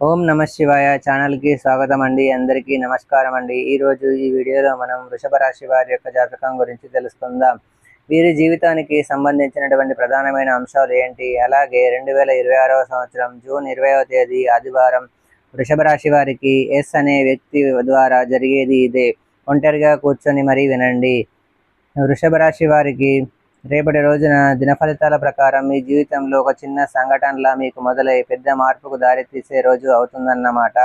ఓం నమ శివాయ ఛానల్ కి స్వాగతం అండి. అందరికీ నమస్కారం అండి. ఈ రోజు ఈ వీడియోలో మనం వృషభ రాశి వారి యొక్క జాతకం గురించి తెలుసుకుందాం. వీరి జీవితానికి సంబంధించినటువంటి ప్రధానమైన అంశాలు ఏంటి, అలాగే 2026వ సంవత్సరం జూన్ 20వ తేదీ ఆదివారం వృషభ రాశి వారికి ఎస్ అనే వ్యక్తి ద్వారా జరిగేది ఇదే. ఒంటరిగా కూర్చొని మరీ వినండి. వృషభ రాశి వారికి రేపటి రోజున దినఫలితాల ప్రకారం మీ జీవితంలో ఒక చిన్న సంఘటనలా మీకు మొదలై పెద్ద మార్పుకు దారితీసే రోజు అవుతుందన్నమాట.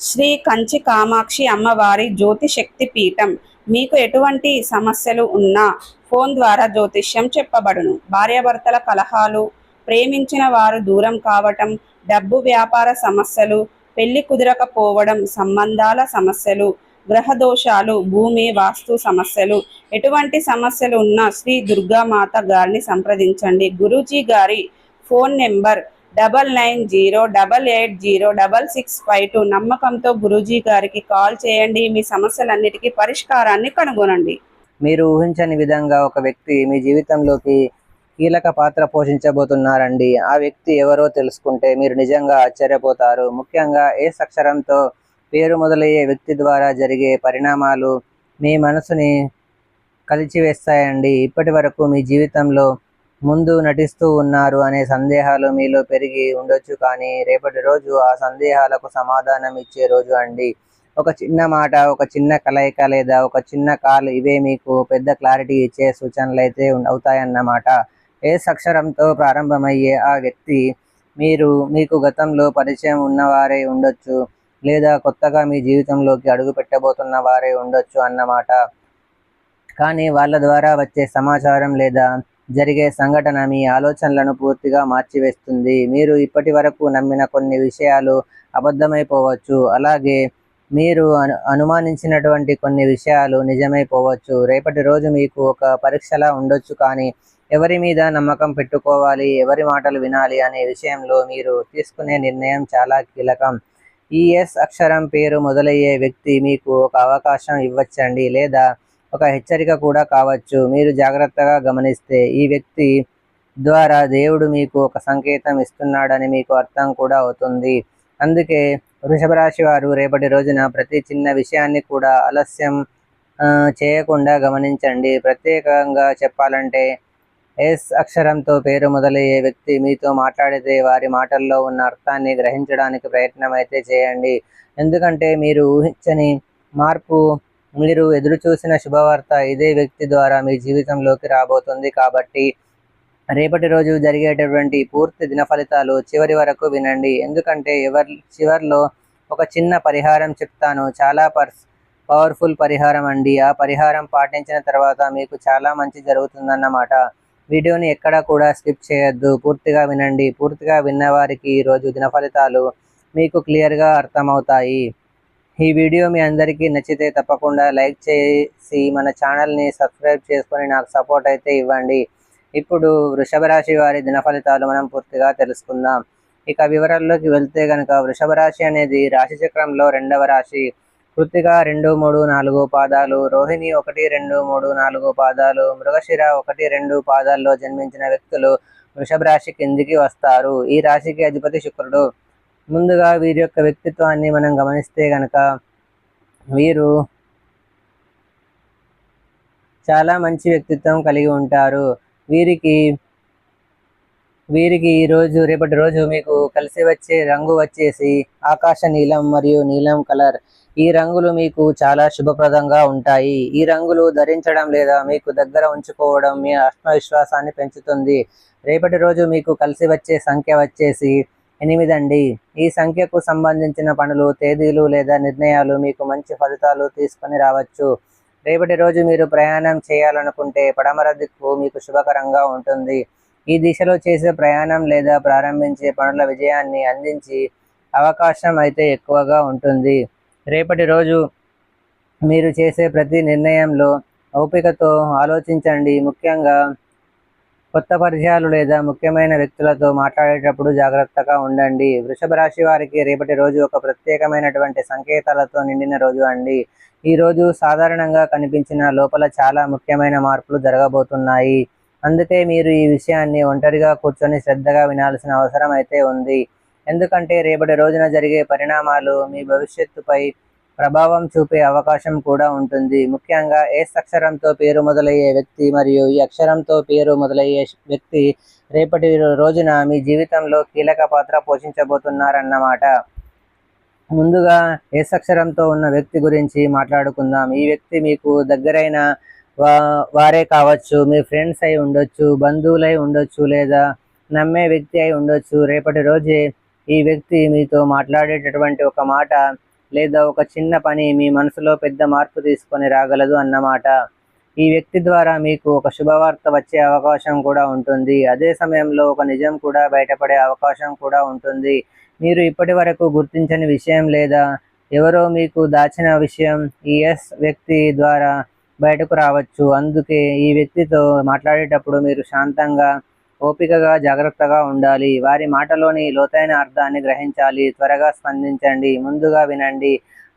శ్రీ కంచి కామాక్షి అమ్మవారి జ్యోతిశక్తి పీఠం. మీకు ఎటువంటి సమస్యలు ఉన్నా ఫోన్ ద్వారా జ్యోతిష్యం చెప్పబడును. భార్యాభర్తల కలహాలు, ప్రేమించిన వారు దూరం కావటం, డబ్బు వ్యాపార సమస్యలు, పెళ్లి కుదరకపోవడం, సంబంధాల సమస్యలు, గ్రహ దోషాలు, భూమి వాస్తు సమస్యలు, ఎటువంటి సమస్యలు ఉన్నా శ్రీ దుర్గామాత గారిని సంప్రదించండి. గురూజీ గారి ఫోన్ నెంబర్ 9908806652. నమ్మకంతో గురూజీ గారికి కాల్ చేయండి. మీ సమస్యలన్నిటికీ పరిష్కారాన్ని కనుగొనండి. మీరు ఊహించని విధంగా ఒక వ్యక్తి మీ జీవితంలోకి కీలక పాత్ర పోషించబోతున్నారండి. ఆ వ్యక్తి ఎవరో తెలుసుకుంటే మీరు నిజంగా ఆశ్చర్యపోతారు. ముఖ్యంగా ఎస్ అక్షరంతో పేరు మొదలయ్యే వ్యక్తి ద్వారా జరిగే పరిణామాలు మీ మనసుని కలిచివేస్తాయండి. ఇప్పటి వరకు మీ జీవితంలో ముందు నటిస్తూ ఉన్నారు అనే సందేహాలు మీలో పెరిగి ఉండొచ్చు, కానీ రేపటి రోజు ఆ సందేహాలకు సమాధానం ఇచ్చే రోజు అండి. ఒక చిన్న మాట, ఒక చిన్న కలయిక లేదా ఒక చిన్న కాల్, ఇవే మీకు పెద్ద క్లారిటీ ఇచ్చే సూచనలు అయితే అవుతాయన్నమాట. ఎస్ అక్షరంతో ప్రారంభమయ్యే ఆ వ్యక్తి మీకు గతంలో పరిచయం ఉన్నవారే ఉండొచ్చు, లేదా కొత్తగా మీ జీవితంలోకి అడుగు పెట్టబోతున్న వారే ఉండొచ్చు అన్నమాట. కానీ వాళ్ళ ద్వారా వచ్చే సమాచారం లేదా జరిగే సంఘటన మీ ఆలోచనలను పూర్తిగా మార్చివేస్తుంది. మీరు ఇప్పటి వరకు నమ్మిన కొన్ని విషయాలు అబద్ధమైపోవచ్చు, అలాగే మీరు అనుమానించినటువంటి కొన్ని విషయాలు నిజమైపోవచ్చు. రేపటి రోజు మీకు ఒక పరీక్షలా ఉండొచ్చు, కానీ ఎవరి మీద నమ్మకం పెట్టుకోవాలి, ఎవరి మాటలు వినాలి అనే విషయంలో మీరు తీసుకునే నిర్ణయం చాలా కీలకం. ఈ ఎస్ అక్షరం పేరు మొదలయ్యే వ్యక్తి మీకు ఒక అవకాశం ఇవ్వచ్చండి, లేదా ఒక హెచ్చరిక కూడా కావచ్చు. మీరు జాగ్రత్తగా గమనిస్తే ఈ వ్యక్తి ద్వారా దేవుడు మీకు ఒక సంకేతం ఇస్తున్నాడని మీకు అర్థం కూడా అవుతుంది. అందుకే వృషభ రాశి వారు రేపటి రోజున ప్రతి చిన్న విషయాన్ని కూడా ఆలస్యం చేయకుండా గమనించండి. ప్రత్యేకంగా చెప్పాలంటే ఎస్ అక్షరంతో పేరు మొదలయ్యే వ్యక్తి మీతో మాట్లాడితే వారి మాటల్లో ఉన్న అర్థాన్ని గ్రహించడానికి ప్రయత్నం అయితే చేయండి. ఎందుకంటే మీరు ఊహించని మార్పు, మీరు ఎదురు చూసిన శుభవార్త ఇదే వ్యక్తి ద్వారా మీ జీవితంలోకి రాబోతుంది. కాబట్టి రేపటి రోజు జరిగేటటువంటి పూర్తి దిన ఫలితాలు చివరి వరకు వినండి. ఎందుకంటే చివరిలో ఒక చిన్న పరిహారం చెప్తాను, చాలా పవర్ఫుల్ పరిహారం అండి. ఆ పరిహారం పాటించిన తర్వాత మీకు చాలా మంచి జరుగుతుందన్నమాట. వీడియోని ఎక్కడా కూడా స్కిప్ చేయొద్దు, పూర్తిగా వినండి. పూర్తిగా విన్నవారికి ఈరోజు దిన ఫలితాలు మీకు క్లియర్గా అర్థమవుతాయి. ఈ వీడియో మీ అందరికీ నచ్చితే తప్పకుండా లైక్ చేసి మన ఛానల్ని సబ్స్క్రైబ్ చేసుకొని నాకు సపోర్ట్ అయితే ఇవ్వండి. ఇప్పుడు వృషభ రాశి వారి దిన ఫలితాలు మనం పూర్తిగా తెలుసుకుందాం. ఇక వివరాల్లోకి వెళ్తే కనుక వృషభ రాశి అనేది రాశి చక్రంలో రెండవ రాశి. కృత్తిక 2, 3, 4 పాదాలు, రోహిణి 1, 2, 3, 4 పాదాలు, మృగశిర 1, 2 పాదాల్లో జన్మించిన వ్యక్తులు వృషభ రాశి కిందికి వస్తారు. ఈ రాశికి అధిపతి శుక్రుడు. ముందుగా వీరి యొక్క వ్యక్తిత్వాన్ని మనం గమనిస్తే కనుక వీరు చాలా మంచి వ్యక్తిత్వం కలిగి ఉంటారు. వీరికి రేపటి రోజు మీకు కలిసి వచ్చే రంగు వచ్చేసి ఆకాశ నీలం మరియు నీలం కలర్. ఈ రంగులు మీకు చాలా శుభప్రదంగా ఉంటాయి. ఈ రంగులు ధరించడం లేదా మీకు దగ్గర ఉంచుకోవడం మీ ఆత్మవిశ్వాసాన్ని పెంచుతుంది. రేపటి రోజు మీకు కలిసి వచ్చే సంఖ్య వచ్చేసి 8 అండి. ఈ సంఖ్యకు సంబంధించిన పనులు, తేదీలు లేదా నిర్ణయాలు మీకు మంచి ఫలితాలు తీసుకొని రావచ్చు. రేపటి రోజు మీరు ప్రయాణం చేయాలనుకుంటే పడమర దిక్కు మీకు శుభకరంగా ఉంటుంది. ఈ దిశలో చేసే ప్రయాణం లేదా ప్రారంభించే పనుల విజయాన్ని అందించి అవకాశం అయితే ఎక్కువగా ఉంటుంది. రేపటి రోజు మీరు చేసే ప్రతి నిర్ణయంలో ఓపికతో ఆలోచించండి. ముఖ్యంగా కొత్త పరిచయాలు లేదా ముఖ్యమైన వ్యక్తులతో మాట్లాడేటప్పుడు జాగ్రత్తగా ఉండండి. వృషభ రాశి వారికి రేపటి రోజు ఒక ప్రత్యేకమైనటువంటి సంకేతాలతో నిండిన రోజు అండి. ఈ రోజు సాధారణంగా కనిపించిన లోపల చాలా ముఖ్యమైన మార్పులు జరగబోతున్నాయి. అందుకే మీరు ఈ విషయాన్ని ఒంటరిగా కూర్చొని శ్రద్ధగా వినాల్సిన అవసరం అయితే ఉంది. ఎందుకంటే రేపటి రోజున జరిగే పరిణామాలు మీ భవిష్యత్తుపై ప్రభావం చూపే అవకాశం కూడా ఉంటుంది. ముఖ్యంగా ఎస్ అక్షరంతో పేరు మొదలయ్యే వ్యక్తి మరియు ఈ అక్షరంతో పేరు మొదలయ్యే వ్యక్తి రేపటి రోజున మీ జీవితంలో కీలక పాత్ర పోషించబోతున్నారన్నమాట. ముందుగా ఎస్ అక్షరంతో ఉన్న వ్యక్తి గురించి మాట్లాడుకుందాం. ఈ వ్యక్తి మీకు దగ్గరైన వారే కావచ్చు, మీ ఫ్రెండ్స్ అయి ఉండొచ్చు, బంధువులై ఉండొచ్చు, లేదా నమ్మే వ్యక్తి అయి ఉండొచ్చు. రేపటి రోజే ఈ వ్యక్తి మీతో మాట్లాడేటటువంటి ఒక మాట లేదా ఒక చిన్న పని మీ మనసులో పెద్ద మార్పు తీసుకొని రాగలదు అన్నమాట. ఈ వ్యక్తి ద్వారా మీకు ఒక శుభవార్త వచ్చే అవకాశం కూడా ఉంటుంది. అదే సమయంలో ఒక నిజం కూడా బయటపడే అవకాశం కూడా ఉంటుంది. మీరు ఇప్పటి వరకు గుర్తించని విషయం లేదా ఎవరో మీకు దాచిన విషయం ఈ ఎస్ వ్యక్తి ద్వారా బయటకు రావచ్చు. అందుకే ఈ వ్యక్తితో మాట్లాడేటప్పుడు మీరు శాంతంగా, ఓపికగా, జాగ్రత్తగా ఉండాలి. వారి మాటలోని లోతైన అర్థాన్ని గ్రహించాలి. త్వరగా స్పందించండి, ముందుగా వినండి,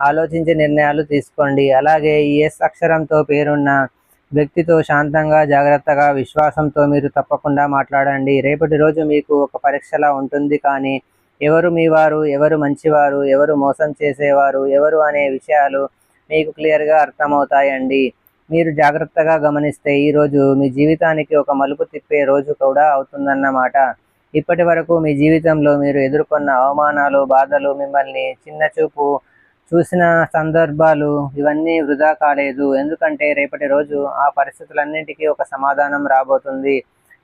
ఆలోచించి నిర్ణయాలు తీసుకోండి. అలాగే ఈ ఎస్ అక్షరంతో పేరున్న వ్యక్తితో శాంతంగా, జాగ్రత్తగా, విశ్వాసంతో మీరు తప్పకుండా మాట్లాడండి. రేపటి రోజు మీకు ఒక పరీక్షలా ఉంటుంది. కానీ ఎవరు మీ వారు, ఎవరు మంచివారు, ఎవరు మోసం చేసేవారు, ఎవరు అనే విషయాలు మీకు క్లియర్గా అర్థమవుతాయండి. మీరు జాగ్రత్తగా గమనిస్తే ఈరోజు మీ జీవితానికి ఒక మలుపు తిప్పే రోజు కూడా అవుతుందన్నమాట. ఇప్పటి వరకు మీ జీవితంలో మీరు ఎదుర్కొన్న అవమానాలు, బాధలు, మిమ్మల్ని చిన్నచూపు చూసిన సందర్భాలు ఇవన్నీ వృధా కాలేదు. ఎందుకంటే రేపటి రోజు ఆ పరిస్థితులన్నింటికీ ఒక సమాధానం రాబోతుంది.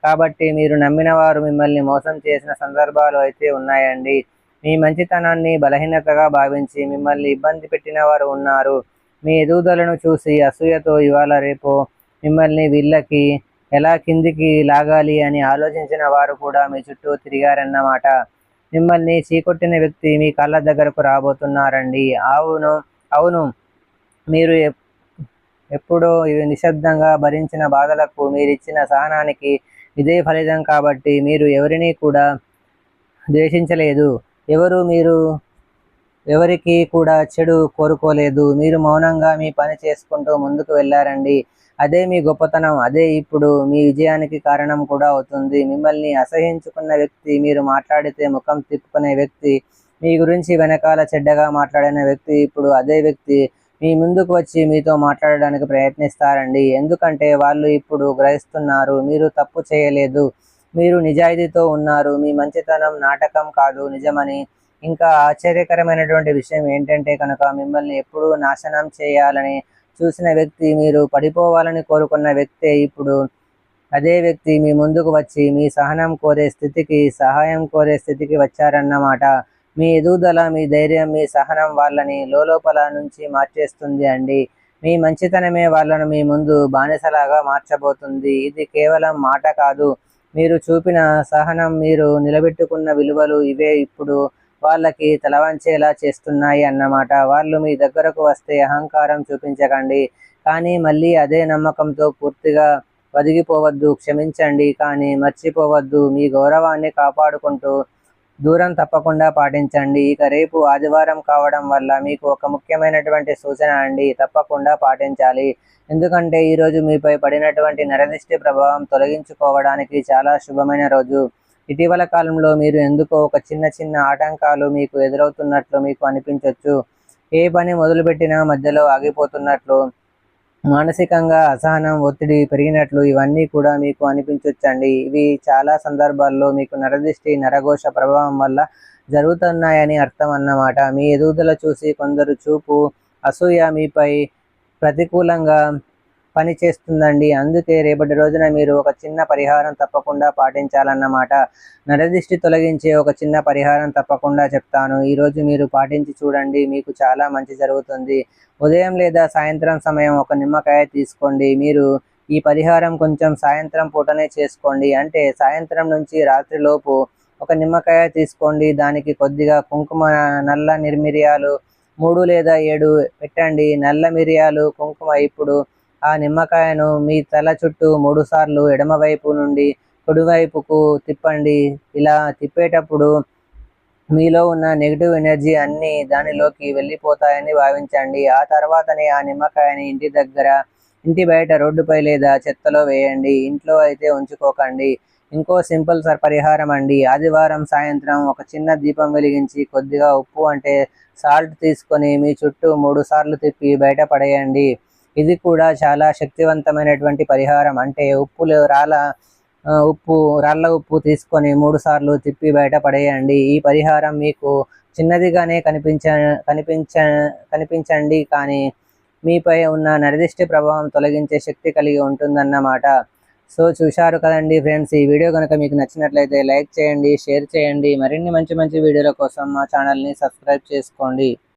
కాబట్టి మీరు నమ్మిన వారు మిమ్మల్ని మోసం చేసిన సందర్భాలు అయితే ఉన్నాయండి. మీ మంచితనాన్ని బలహీనతగా భావించి మిమ్మల్ని ఇబ్బంది పెట్టిన వారు ఉన్నారు. మీ ఎదుగుదలను చూసి అసూయతో ఇవాళ రేపు మిమ్మల్ని వీళ్ళకి ఎలా కిందికి లాగాలి అని ఆలోచించిన వారు కూడా మీ చుట్టూ తిరిగారన్నమాట. మిమ్మల్ని చీకొట్టిన వ్యక్తి మీ కళ్ళ దగ్గరకు రాబోతున్నారండి. అవును అవును మీరు ఎప్పుడో నిశ్శబ్దంగా భరించిన బాధలకు మీరిచ్చిన సహనానికి ఇదే ఫలితం. కాబట్టి మీరు ఎవరిని కూడా ద్వేషించలేదు. మీరు ఎవరికి కూడా చెడు కోరుకోలేదు. మీరు మౌనంగా మీ పని చేసుకుంటూ ముందుకు వెళ్ళారండి. అదే మీ గొప్పతనం. అదే ఇప్పుడు మీ విజయానికి కారణం కూడా అవుతుంది. మిమ్మల్ని అసహించుకున్న వ్యక్తి, మీరు మాట్లాడితే ముఖం తిప్పుకునే వ్యక్తి, మీ గురించి వెనకాల చెడ్డగా మాట్లాడిన వ్యక్తి ఇప్పుడు అదే వ్యక్తి మీ ముందుకు వచ్చి మీతో మాట్లాడడానికి ప్రయత్నిస్తారండి. ఎందుకంటే వాళ్ళు ఇప్పుడు గ్రహిస్తున్నారు మీరు తప్పు చేయలేదు, మీరు నిజాయితీతో ఉన్నారు, మీ మంచితనం నాటకం కాదు నిజమని. ఇంకా ఆశ్చర్యకరమైనటువంటి విషయం ఏంటంటే కనుక మిమ్మల్ని ఎప్పుడూ నాశనం చేయాలని చూసిన వ్యక్తి, మీరు పడిపోవాలని కోరుకున్న వ్యక్తే ఇప్పుడు అదే వ్యక్తి మీ ముందుకు వచ్చి మీ సహాయం కోరే స్థితికి వచ్చారన్నమాట. మీ ఎదుగుదల, మీ ధైర్యం, మీ సహనం వాళ్ళని లోపల నుంచి మార్చేస్తుంది అండి. మీ మంచితనమే వాళ్ళను మీ ముందు బానిసలాగా మార్చబోతుంది. ఇది కేవలం మాట కాదు, మీరు చూపిన సహనం, మీరు నిలబెట్టుకున్న విలువలు ఇవే ఇప్పుడు వాళ్ళకి తలవంచేలా చేస్తున్నాయి అన్నమాట. వాళ్ళు మీ దగ్గరకు వస్తే అహంకారం చూపించకండి, కానీ మళ్ళీ అదే నమ్మకంతో పూర్తిగా ఒదిగిపోవద్దు. క్షమించండి కానీ మర్చిపోవద్దు. మీ గౌరవాన్ని కాపాడుకుంటూ దూరం తప్పకుండా పాటించండి. ఇక రేపు ఆదివారం కావడం వల్ల మీకు ఒక ముఖ్యమైనటువంటి సూచన అండి, తప్పకుండా పాటించాలి. ఎందుకంటే ఈరోజు మీపై పడినటువంటి నరదిష్టి ప్రభావం తొలగించుకోవడానికి చాలా శుభమైన రోజు. ఇటీవల కాలంలో మీరు ఎందుకో ఒక చిన్న ఆటంకాలు మీకు ఎదురవుతున్నట్లు మీకు అనిపించవచ్చు. ఏ పని మొదలుపెట్టినా మధ్యలో ఆగిపోతున్నట్లు, మానసికంగా అసహనం, ఒత్తిడి పెరిగినట్లు ఇవన్నీ కూడా మీకు అనిపించవచ్చండి. ఇవి చాలా సందర్భాల్లో మీకు నరదిష్టి, నరఘోష ప్రభావం వల్ల జరుగుతున్నాయని అర్థం అన్నమాట. మీ ఎదుగుదల చూసి కొందరు చూపు, అసూయ మీపై ప్రతికూలంగా పని చేస్తుందండి. అందుకే రేపటి రోజున మీరు ఒక చిన్న పరిహారం తప్పకుండా పాటించాలన్నమాట. నరదిష్టి తొలగించే ఒక చిన్న పరిహారం తప్పకుండా చెప్తాను. ఈరోజు మీరు పాటించి చూడండి, మీకు చాలా మంచి జరుగుతుంది. ఉదయం లేదా సాయంత్రం సమయం ఒక నిమ్మకాయ తీసుకోండి. మీరు ఈ పరిహారం కొంచెం సాయంత్రం పూటనే చేసుకోండి. అంటే సాయంత్రం నుంచి రాత్రి లోపు ఒక నిమ్మకాయ తీసుకోండి. దానికి కొద్దిగా కుంకుమ, నల్ల నిర్మిరియాలు 3 లేదా 7 పెట్టండి. నల్ల మిరియాలు, కుంకుమ. ఇప్పుడు ఆ నిమ్మకాయను మీ తల చుట్టూ 3 సార్లు ఎడమవైపు నుండి కుడివైపుకు తిప్పండి. ఇలా తిప్పేటప్పుడు మీలో ఉన్న నెగిటివ్ ఎనర్జీ అన్నీ దానిలోకి వెళ్ళిపోతాయని భావించండి. ఆ తర్వాతనే ఆ నిమ్మకాయని ఇంటి బయట, రోడ్డుపై లేదా చెత్తలో వేయండి. ఇంట్లో అయితే ఉంచుకోకండి. ఇంకో సింపుల్ పరిహారం అండి. ఆదివారం సాయంత్రం ఒక చిన్న దీపం వెలిగించి కొద్దిగా ఉప్పు అంటే సాల్ట్ తీసుకొని మీ చుట్టూ 3 సార్లు తిప్పి బయట పడేయండి. ఇది కూడా చాలా శక్తివంతమైనటువంటి పరిహారం. అంటే రాళ్ళ ఉప్పు తీసుకొని 3 సార్లు తిప్పి బయట పడేయండి. ఈ పరిహారం మీకు చిన్నదిగానే కనిపించండి కానీ మీపై ఉన్న నిర్దిష్ట ప్రభావం తొలగించే శక్తి కలిగి ఉంటుందన్నమాట. సో చూశారు కదండి ఫ్రెండ్స్, ఈ వీడియో కనుక మీకు నచ్చినట్లయితే లైక్ చేయండి, షేర్ చేయండి. మరిన్ని మంచి మంచి వీడియోల కోసం మా ఛానల్ని సబ్స్క్రైబ్ చేసుకోండి.